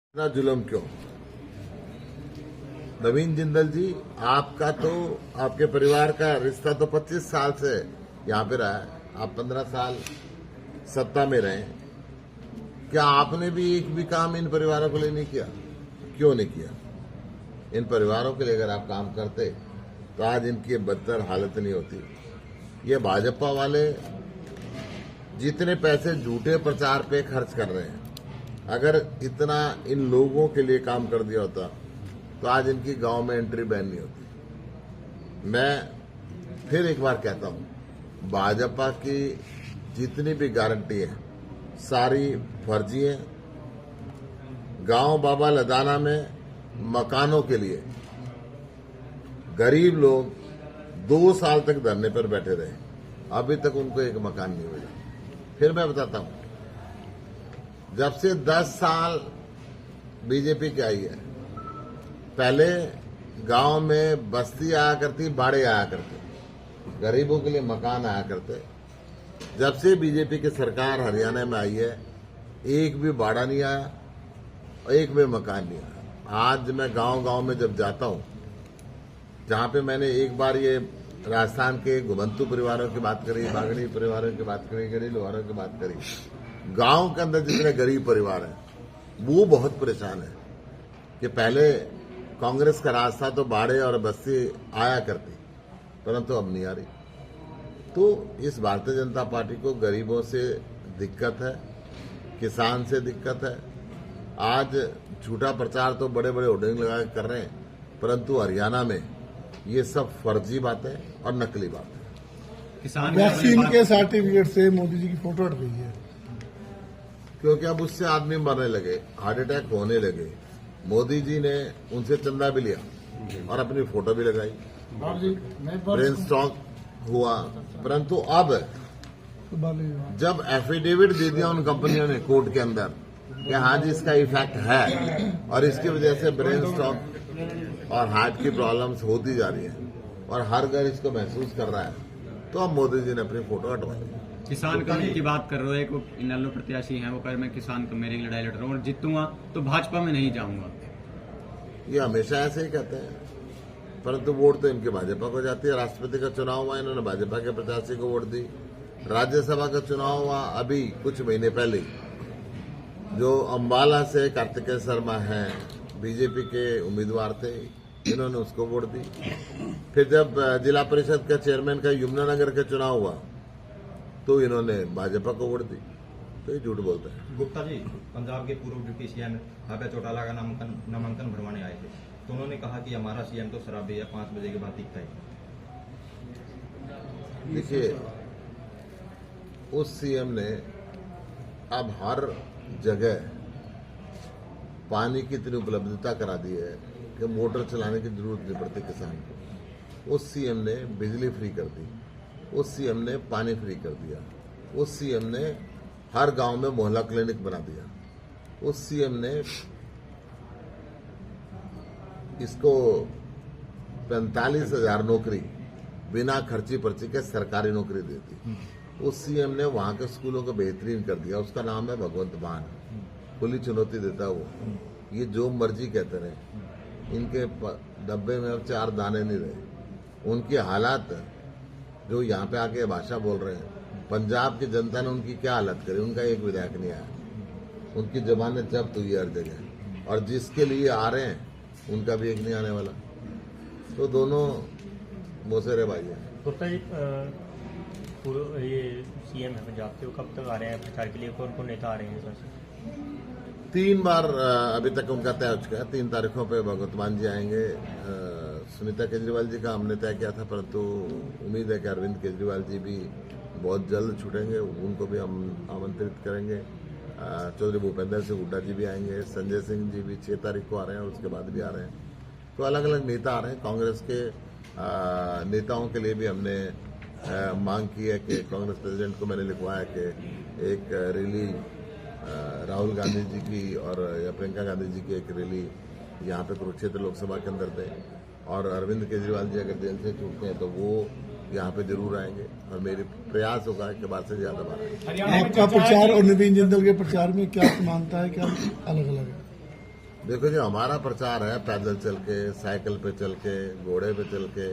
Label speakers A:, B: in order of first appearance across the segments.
A: इतना जुल्म क्यों? नवीन जिंदल जी, आपका तो आपके परिवार का रिश्ता तो 25 साल से यहाँ पे रहा है। आप 15 साल सत्ता में रहे। क्या आपने भी एक भी काम इन परिवारों के लिए नहीं किया? क्यों नहीं किया? इन परिवारों के लिए अगर आप काम करते तो आज इनकी बदतर हालत नहीं होती। ये भाजपा वाले जितने पैसे झूठे प्रचार पे खर्च कर रहे हैं, अगर इतना इन लोगों के लिए काम कर दिया होता तो आज इनकी गांव में एंट्री बैन नहीं होती। मैं फिर एक बार कहता हूं, भाजपा की जितनी भी गारंटी है सारी फर्जी है। गांव बाबा लदाना में मकानों के लिए गरीब लोग 2 साल तक धरने पर बैठे रहे, अभी तक उनको एक मकान नहीं मिला। फिर मैं बताता हूं, जब से 10 साल बीजेपी की आई है, पहले गांव में बस्ती आया करती, बाड़े आया करते, गरीबों के लिए मकान आया करते। जब से बीजेपी की सरकार हरियाणा में आई है, एक भी बाड़ा नहीं आया, एक भी मकान नहीं आया। आज मैं गांव-गांव में जब जाता हूं, जहां पे मैंने एक बार ये राजस्थान के घुमंतु परिवारों की बात करी, बागड़ी परिवारों की बात करी, गड़ी लोहारों की बात करी, गांव के अंदर जितने गरीब परिवार हैं वो बहुत परेशान है कि पहले कांग्रेस का राज था तो बाड़े और बस्ती आया करती, परंतु अब नहीं आ रही। तो इस भारतीय जनता पार्टी को गरीबों से दिक्कत है, किसान से दिक्कत है। आज झूठा प्रचार तो बड़े बड़े होर्डिंग लगा कर रहे हैं, परंतु हरियाणा में ये सब फर्जी बातें और नकली बातें।
B: किसान
C: वैक्सीन के सर्टिफिकेट से मोदी जी की फोटो हट गई है,
A: क्योंकि अब उससे आदमी मरने लगे, हार्ट अटैक होने लगे। मोदी जी ने उनसे चंदा भी लिया और अपनी फोटो भी लगाई, ब्रेन स्ट्रोक हुआ। परंतु अब जब एफिडेविट दे दिया उन कंपनियों ने कोर्ट के अंदर कि हाँ जी इसका इफेक्ट है और इसकी वजह से ब्रेन स्ट्रोक और हार्ट की प्रॉब्लम्स होती जा रही है और हर घर इसको महसूस कर रहा है, तो अब मोदी जी ने अपनी फोटो हटवा दी।
B: किसान कमेटी की बात कर रहे हो, एक इनेलो प्रत्याशी हैं, वो कह मैं किसान मेरी लड़ाई लड़ रहा हूँ और जीतूंगा तो भाजपा में नहीं जाऊंगा।
A: ये हमेशा ऐसे ही कहते हैं, परंतु वोट तो इनके भाजपा को जाती है। राष्ट्रपति का चुनाव हुआ, इन्होंने भाजपा के प्रत्याशी को वोट दी। राज्यसभा का चुनाव हुआ अभी कुछ महीने पहले, जो अम्बाला से कार्तिकेय शर्मा हैं, बीजेपी के उम्मीदवार थे, इन्होंने उसको वोट दी। फिर जब जिला परिषद के चेयरमैन का यमुनानगर का चुनाव हुआ तो इन्होंने भाजपा को वोट दी। तो ये झूठ बोलते हैं।
D: गुप्ता जी, पंजाब के पूर्व डिप्टी सीएम अभय चौटाला का नामांकन भरवाने आए थे, तो उन्होंने कहा कि हमारा सीएम तो शराबी है, 5 बजे के बाद दिखता है।
A: देखिए, उस सीएम ने अब हर जगह पानी की इतनी उपलब्धता करा दी है कि मोटर चलाने की जरूरत नहीं पड़ती किसान को। उस सीएम ने बिजली फ्री कर दी, उस सीएम ने पानी फ्री कर दिया, उस सीएम ने हर गांव में मोहल्ला क्लिनिक बना दिया, उस सीएम ने इसको 45,000 नौकरी बिना खर्ची पर्ची के सरकारी नौकरी दे दी। उस सीएम ने वहां के स्कूलों को बेहतरीन कर दिया, उसका नाम है भगवंत मान, खुली चुनौती देता वो। ये जो मर्जी कहते रहे, इनके डब्बे में अब 4 दाने नहीं रहे। उनकी हालात जो यहाँ पे आके भाषा बोल रहे हैं, पंजाब की जनता ने उनकी क्या हालत करी? उनका एक विधायक नहीं आया, उनकी जमानत जब्त हुई हर जगह, और जिसके लिए आ रहे हैं उनका भी एक नहीं आने वाला। तो दोनों मोसेरे भाई हैं।
E: गुप्ता जी, ये सीएम है पंजाब के, वो कब तक आ रहे हैं प्रचार के लिए? कौन कौन नेता आ रहे हैं सर?
A: 3 बार अभी तक उनका तय हो चुका है। 3 तारीखों पे भगवंत मान जी आएंगे। सुनीता केजरीवाल जी का हमने तय किया था, परंतु उम्मीद है कि अरविंद केजरीवाल जी भी बहुत जल्द छूटेंगे, उनको भी हम आमंत्रित करेंगे। चौधरी भूपेंद्र सिंह हुड्डा जी भी आएंगे, संजय सिंह जी भी 6 तारीख को आ रहे हैं और उसके बाद भी आ रहे हैं। तो अलग अलग नेता आ रहे हैं। कांग्रेस के नेताओं के लिए भी हमने मांग की है कि कांग्रेस प्रेसिडेंट को मैंने लिखवाया कि एक रैली राहुल गांधी जी की और या प्रियंका गांधी जी की एक रैली यहाँ पे कुरुक्षेत्र लोकसभा के अंदर दें, और अरविंद केजरीवाल जी अगर जेल से छूटते हैं तो वो यहाँ पे जरूर आएंगे और मेरे प्रयास होगा कि बात से ज्यादा बात।
C: आपका प्रचार और नवीन जिंदल के प्रचार में क्या समानता है, क्या अलग अलग है?
A: देखो जो हमारा प्रचार है, पैदल चल के, साइकिल पे चल के, घोड़े पे चल के,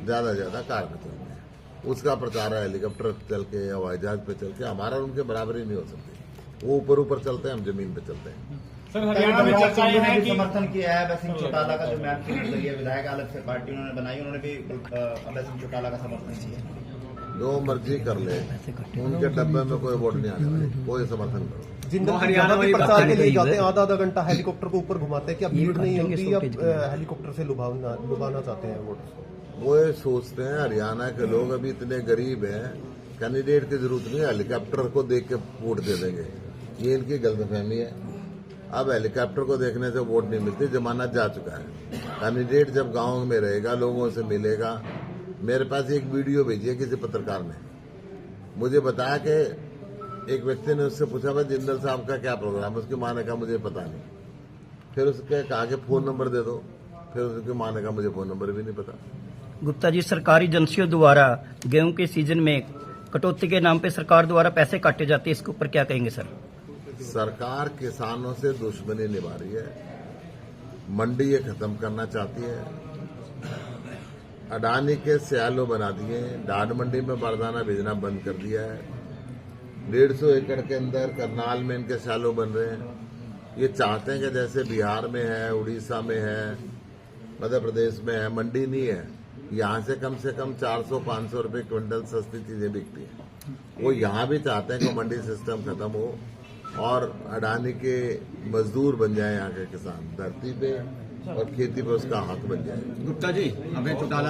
A: ज्यादा ज्यादा कार पे चल के, उसका प्रचार है हेलीकॉप्टर पे चल के, हवाई जहाज पे चल के। हमारा उनके बराबरी नहीं हो सकती। वो ऊपर ऊपर चलते हैं, हम जमीन पे चलते हैं।
F: सर हरियाणा में चर्चा ये है कि
G: समर्थन किया है अभय सिंह चौटाला का, जो मैप के जरिए विधायक अलग से पार्टी उन्होंने बनाई, उन्होंने भी अभय सिंह चौटाला का समर्थन किया।
A: जो मर्जी कर ले, उनके डब्बे में कोई वोट नहीं आने वाले, कोई समर्थन करो।
H: जिंदल
B: हरियाणा
H: के
B: वाली बात
H: प्रचार के लिए
B: कही
H: जाते
B: है।
H: हैं, आधा घंटा हेलीकॉप्टर को ऊपर घुमाते हैं। क्या भीड़ नहीं होती, या हेलीकॉप्टर से लुभाना चाहते हैं वोटर्स को?
A: वो ये सोचते हैं हरियाणा के लोग अभी इतने गरीब हैं, कैंडिडेट की जरूरत नहीं है, हेलीकॉप्टर को देख के वोट दे देंगे। ये इनकी गलतफहमी है। अब हेलीकॉप्टर को देखने से वोट नहीं मिलती, जमाना जा चुका है। कैंडिडेट जब गांव में रहेगा, लोगों से मिलेगा। मेरे पास एक वीडियो भेजी है किसी पत्रकार ने, मुझे बताया कि एक व्यक्ति ने उससे पूछा, भाई जिंदल साहब का क्या प्रोग्राम है? उसकी मां ने कहा मुझे पता नहीं। फिर उसके कहा कि फोन नंबर दे दो। फिर उसकी मां ने कहा मुझे फोन नंबर भी नहीं पता।
I: गुप्ता जी, सरकारी एजेंसियों द्वारा गेहूं के सीजन में कटौती के नाम पे सरकार द्वारा पैसे काटे जाते हैं, इसके ऊपर क्या कहेंगे सर?
A: सरकार किसानों से दुश्मनी निभा रही है, मंडी ये खत्म करना चाहती है। अडानी के सियालो बना दिए, डाड मंडी में बारदाना भेजना बंद कर दिया है। 150 एकड़ के अंदर करनाल में इनके सियालो बन रहे हैं। ये चाहते हैं कि जैसे बिहार में है, उड़ीसा में है, मध्य प्रदेश में है, मंडी नहीं है, यहाँ से कम 400-500 रुपए क्विंटल सस्ती चीजें बिकती हैं। वो यहाँ भी चाहते हैं कि मंडी सिस्टम खत्म हो और अडानी के मजदूर बन जाए यहाँ के किसान, धरती पे और खेती पे उसका हक बन जाए।
B: गुप्ता जी, अभय चौटाला